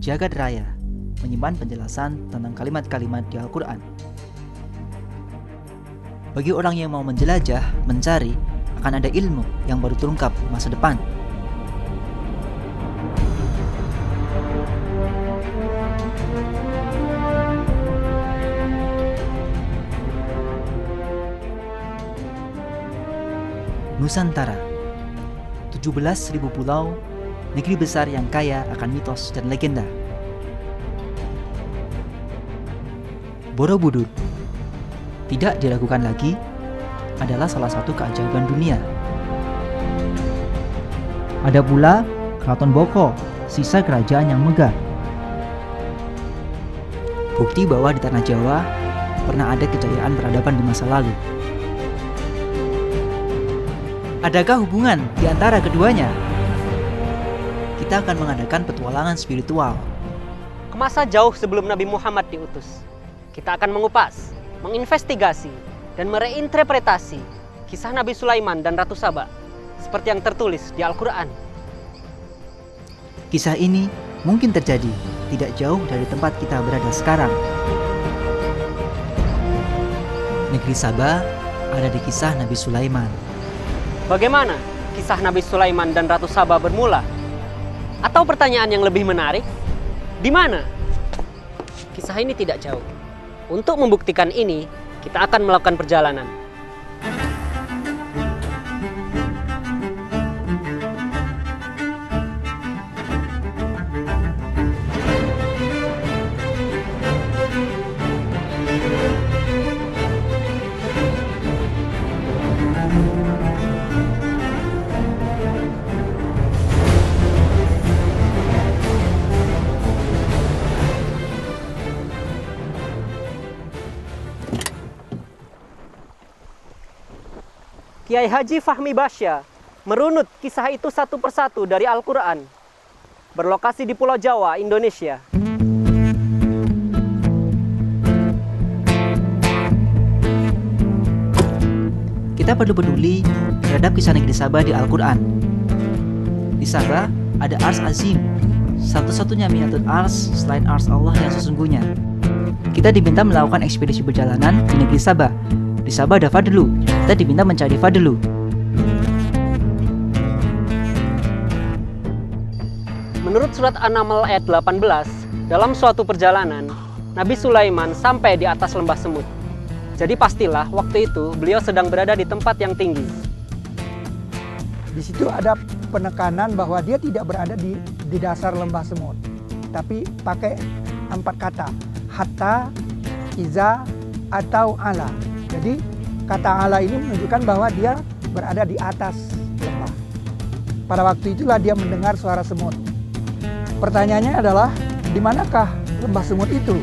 Jagad Raya menyimpan penjelasan tentang kalimat-kalimat di Al-Quran. Bagi orang yang mau menjelajah, mencari, akan ada ilmu yang baru terungkap di masa depan. Nusantara, 17.000 pulau, negeri besar yang kaya akan mitos dan legenda. Borobudur, tidak diragukan lagi, adalah salah satu keajaiban dunia. Ada pula Keraton Boko, sisa kerajaan yang megah. Bukti bahwa di tanah Jawa pernah ada kejayaan peradaban di masa lalu. Adakah hubungan di antara keduanya? Kita akan mengadakan petualangan spiritual. Ke masa jauh sebelum Nabi Muhammad diutus, kita akan mengupas, menginvestigasi, dan mereinterpretasi kisah Nabi Sulaiman dan Ratu Saba seperti yang tertulis di Al-Quran. Kisah ini mungkin terjadi tidak jauh dari tempat kita berada sekarang. Negeri Saba ada di kisah Nabi Sulaiman. Bagaimana kisah Nabi Sulaiman dan Ratu Saba bermula? Atau pertanyaan yang lebih menarik, di mana? Kisah ini tidak jauh. Untuk membuktikan ini, kita akan melakukan perjalanan. Kiai Haji Fahmi Basya merunut kisah itu satu persatu dari Al-Quran. Berlokasi di Pulau Jawa, Indonesia. Kita perlu peduli terhadap kisah negeri Saba di Al-Quran. Di Saba ada Ars Azim, satu-satunya miniatur Ars selain Ars Allah yang sesungguhnya. Kita diminta melakukan ekspedisi perjalanan di negeri Saba. Di Saba ada Fadlu, kita diminta mencari Fadlu. Menurut surat An-Naml ayat 18, dalam suatu perjalanan, Nabi Sulaiman sampai di atas lembah semut. Jadi pastilah waktu itu beliau sedang berada di tempat yang tinggi. Di situ ada penekanan bahwa dia tidak berada di dasar lembah semut, tapi pakai 4 kata, hatta, iza, atau ala. Jadi kata ala ini menunjukkan bahwa dia berada di atas lembah. Pada waktu itulah dia mendengar suara semut. Pertanyaannya adalah, di manakah lembah semut itu?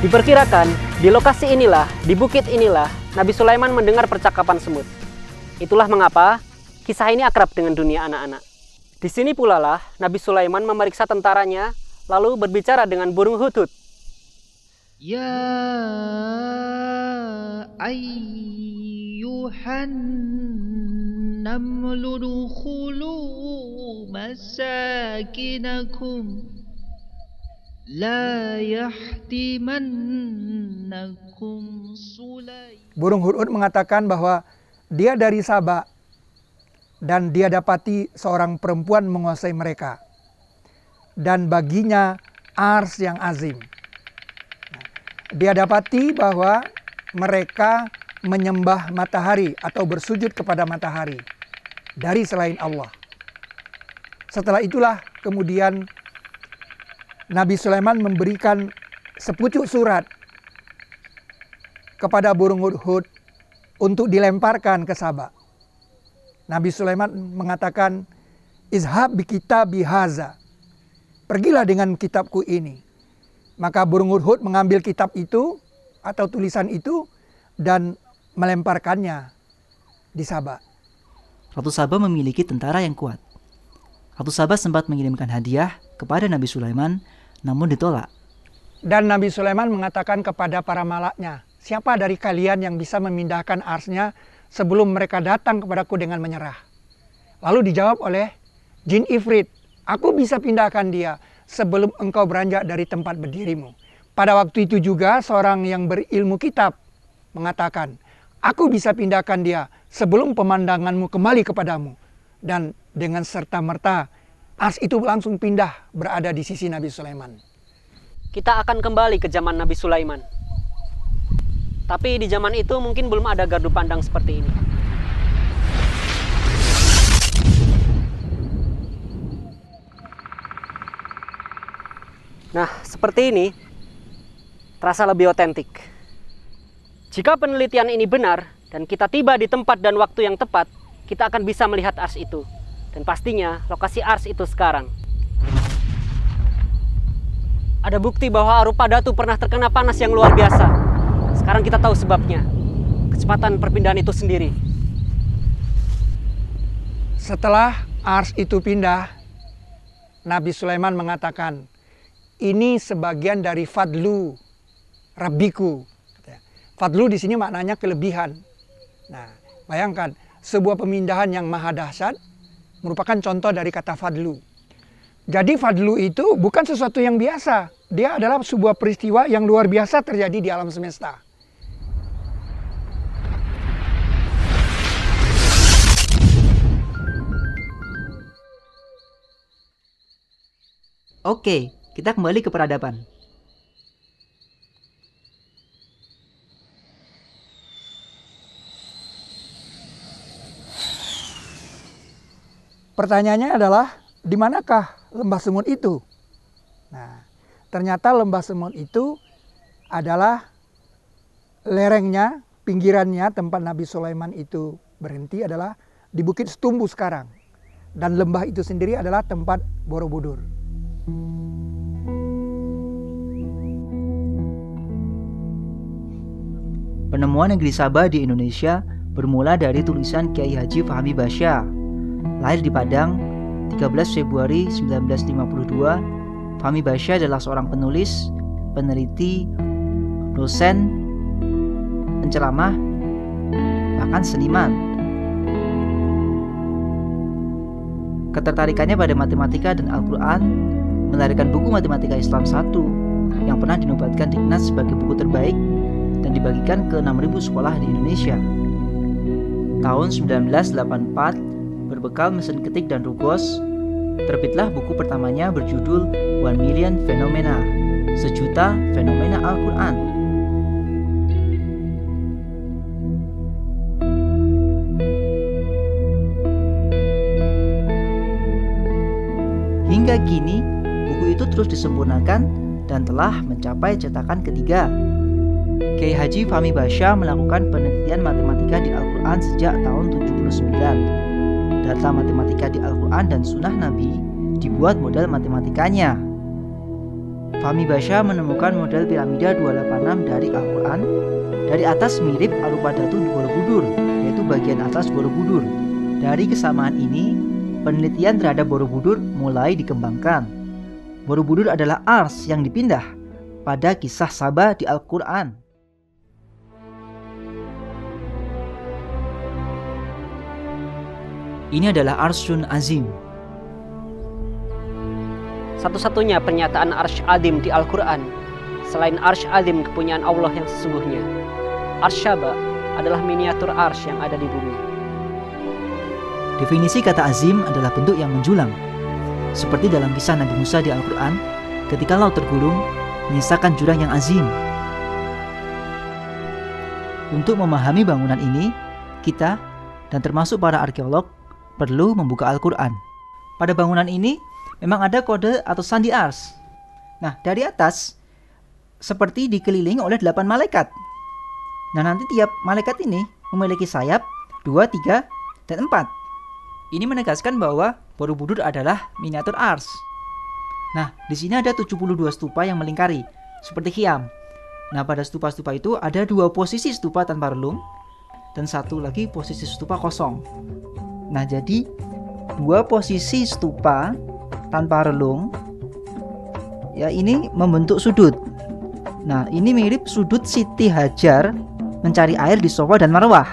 Diperkirakan, di lokasi inilah, di bukit inilah, Nabi Sulaiman mendengar percakapan semut. Itulah mengapa kisah ini akrab dengan dunia anak-anak. Di sini pula lah Nabi Sulaiman memeriksa tentaranya, lalu berbicara dengan burung hudhud. Ya ayyuhan namlu dukhulu masakinakum la yahtimannakum Sulaiman. Burung hudhud mengatakan bahwa dia dari Saba dan dia dapati seorang perempuan menguasai mereka. Dan baginya ars yang azim. Dia dapati bahwa mereka menyembah matahari atau bersujud kepada matahari dari selain Allah. Setelah itulah kemudian Nabi Sulaiman memberikan sepucuk surat kepada burung hudhud untuk dilemparkan ke Saba. Nabi Sulaiman mengatakan, izhab bi kitabi haza. Pergilah dengan kitabku ini. Maka burung hudhud mengambil kitab itu atau tulisan itu, dan melemparkannya di Sabah. Ratu Sabah memiliki tentara yang kuat. Ratu Sabah sempat mengirimkan hadiah kepada Nabi Sulaiman, namun ditolak. Dan Nabi Sulaiman mengatakan kepada para malaknya, siapa dari kalian yang bisa memindahkan arsnya sebelum mereka datang kepadaku dengan menyerah? Lalu dijawab oleh jin Ifrit, aku bisa pindahkan dia sebelum engkau beranjak dari tempat berdirimu. Pada waktu itu juga seorang yang berilmu kitab mengatakan, aku bisa pindahkan dia sebelum pemandanganmu kembali kepadamu. Dan dengan serta-merta, ars itu langsung pindah berada di sisi Nabi Sulaiman. Kita akan kembali ke zaman Nabi Sulaiman. Tapi di zaman itu mungkin belum ada gardu pandang seperti ini. Nah, seperti ini terasa lebih otentik. Jika penelitian ini benar dan kita tiba di tempat dan waktu yang tepat, kita akan bisa melihat ars itu. Dan pastinya lokasi ars itu sekarang. Ada bukti bahwa Arupa Datu pernah terkena panas yang luar biasa. Sekarang kita tahu sebabnya. Kecepatan perpindahan itu sendiri. Setelah ars itu pindah, Nabi Sulaiman mengatakan, ini sebagian dari fadlu Rabbiku. Fadlu di sini maknanya kelebihan. Nah, bayangkan sebuah pemindahan yang maha dahsyat merupakan contoh dari kata fadlu. Jadi fadlu itu bukan sesuatu yang biasa. Dia adalah sebuah peristiwa yang luar biasa terjadi di alam semesta. Oke, kita kembali ke peradaban. Pertanyaannya adalah, di manakah lembah semut itu? Nah, ternyata lembah semut itu adalah lerengnya, pinggirannya tempat Nabi Sulaiman itu berhenti adalah di Bukit Setumbu sekarang. Dan lembah itu sendiri adalah tempat Borobudur. Penemuan negeri Sabah di Indonesia bermula dari tulisan Kiai Haji Fahmi Basya. Lahir di Padang 13 Februari 1952, Fahmi Basya adalah seorang penulis, peneliti, dosen, penceramah, bahkan seniman. Ketertarikannya pada matematika dan Al-Quran melahirkan buku Matematika Islam 1 yang pernah dinobatkan Dignas sebagai buku terbaik dan dibagikan ke 6.000 sekolah di Indonesia. Tahun 1984, berbekal mesin ketik dan rugos, terbitlah buku pertamanya berjudul 1 Million Phenomena, 1 juta fenomena Al-Quran. Hingga kini, buku itu terus disempurnakan dan telah mencapai cetakan ketiga. Kiai Haji Fahmi Basya melakukan penelitian matematika di Al-Quran sejak tahun 79. Data matematika di Al-Quran dan Sunnah Nabi dibuat model matematikanya. Fahmi Basya menemukan model piramida 286 dari Al-Quran. Dari atas mirip Arupa Datu Borobudur, yaitu bagian atas Borobudur. Dari kesamaan ini, penelitian terhadap Borobudur mulai dikembangkan. Borobudur adalah ars yang dipindah pada kisah Sabah di Al-Quran. Ini adalah Arsyun Azim. Satu-satunya pernyataan Arsy Azim di Al-Quran selain Arsy Azim kepunyaan Allah yang sesungguhnya. Arsy Sabah adalah miniatur arsy yang ada di bumi. Definisi kata azim adalah bentuk yang menjulang. Seperti dalam kisah Nabi Musa di Al-Quran, ketika laut tergulung, menyisakan jurang yang azim. Untuk memahami bangunan ini, kita, dan termasuk para arkeolog, perlu membuka Al-Quran. Pada bangunan ini, memang ada kode atau sandi ars. Nah, dari atas, seperti dikelilingi oleh 8 malaikat. Nah, nanti tiap malaikat ini memiliki sayap 2, 3, dan 4. Ini menegaskan bahwa Borobudur adalah miniatur ars. Nah, di sini ada 72 stupa yang melingkari, seperti Khiam. Nah, pada stupa-stupa itu ada 2 posisi stupa tanpa relung dan 1 lagi posisi stupa kosong. Nah, jadi 2 posisi stupa tanpa relung ya ini membentuk sudut. Nah, ini mirip sudut Siti Hajar mencari air di Safa dan Marwah.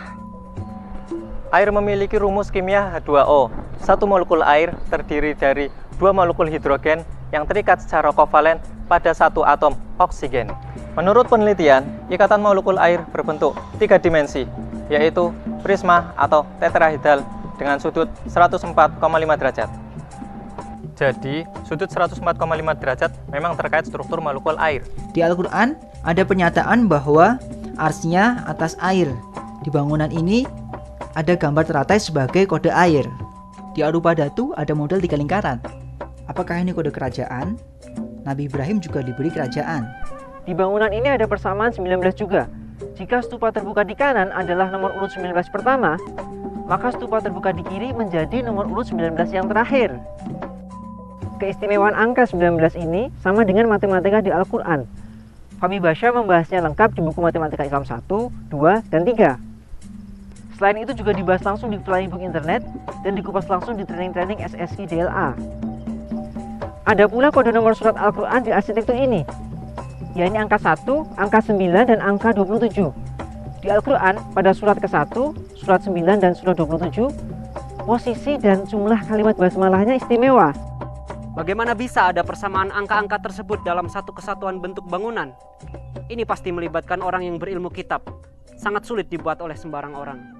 Air memiliki rumus kimia H2O. Satu molekul air terdiri dari 2 molekul hidrogen yang terikat secara kovalen pada satu atom oksigen. Menurut penelitian, ikatan molekul air berbentuk 3 dimensi, yaitu prisma atau tetrahedral dengan sudut 104,5 derajat. Jadi, sudut 104,5 derajat memang terkait struktur molekul air. Di Al-Quran ada pernyataan bahwa arsy-nya atas air. Di bangunan ini ada gambar teratai sebagai kode air. Di Arupa Datu ada model 3 lingkaran. Apakah ini kode kerajaan? Nabi Ibrahim juga diberi kerajaan. Di bangunan ini ada persamaan 19 juga. Jika stupa terbuka di kanan adalah nomor urut 19 pertama, maka stupa terbuka di kiri menjadi nomor urut 19 yang terakhir. Keistimewaan angka 19 ini sama dengan matematika di Al-Quran. Fahmi Basya membahasnya lengkap di buku Matematika Islam 1, 2, dan 3. Selain itu juga dibahas langsung di Flybook Internet dan dikupas langsung di training-training SSI DLA. Ada pula kode nomor surat Al-Quran di arsitektur ini, yakni angka 1, angka 9, dan angka 27. Di Al-Quran, pada surat ke-1, surat 9, dan surat 27, posisi dan jumlah kalimat basmalahnya istimewa. Bagaimana bisa ada persamaan angka-angka tersebut dalam satu kesatuan bentuk bangunan? Ini pasti melibatkan orang yang berilmu kitab. Sangat sulit dibuat oleh sembarang orang.